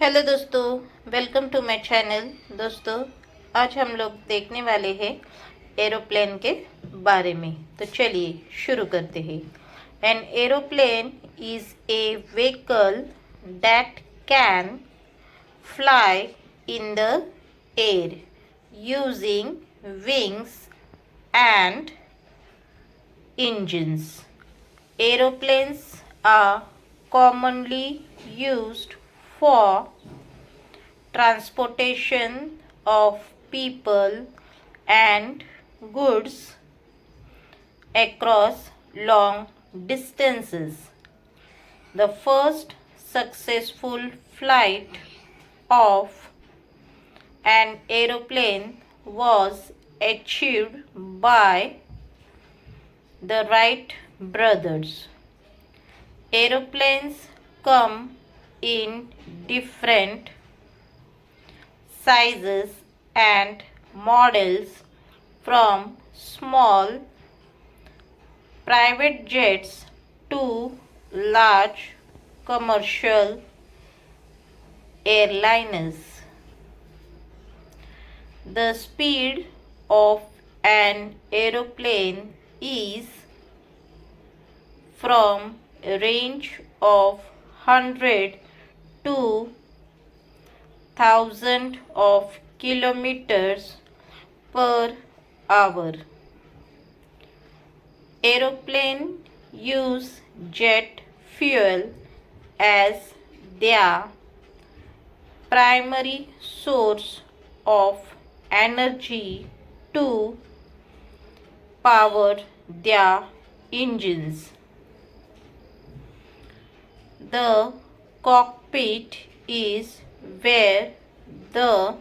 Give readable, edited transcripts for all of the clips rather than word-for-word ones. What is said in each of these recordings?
Hello दोस्तों, welcome to my channel. दोस्तों, आज हम लोग देखने वाले हैं एरोप्लेन के बारे में। तो चलिए शुरू करते हैं। An aeroplane is a vehicle that can fly in the air using wings and engines. Aeroplanes are commonly used for transportation of people and goods across long distances. The first successful flight of an aeroplane was achieved by the Wright brothers. Aeroplanes come in different sizes and models, from small private jets to large commercial airliners. The speed of an aeroplane is from a range of 100 to 1000 of kilometers per hour. Aeroplane use jet fuel as their primary source of energy to power their engines. The cockpit is where the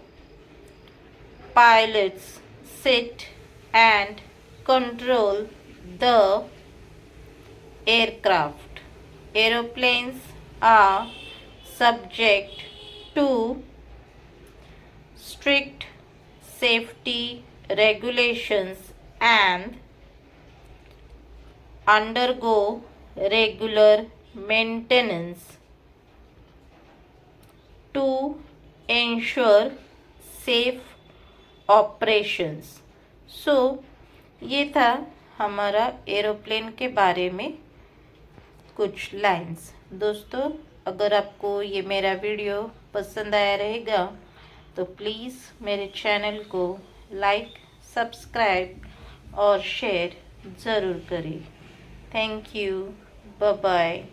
pilots sit and control the aircraft. Aeroplanes are subject to strict safety regulations and undergo regular maintenance to ensure safe operations. So, ये था हमारा aeroplane के बारे में कुछ lines. दोस्तों, अगर आपको ये मेरा वीडियो पसंद आया रहेगा तो प्लीज़ मेरे चैनल को लाइक, सब्सक्राइब और शेयर ज़रूर करें। Thank you, bye bye.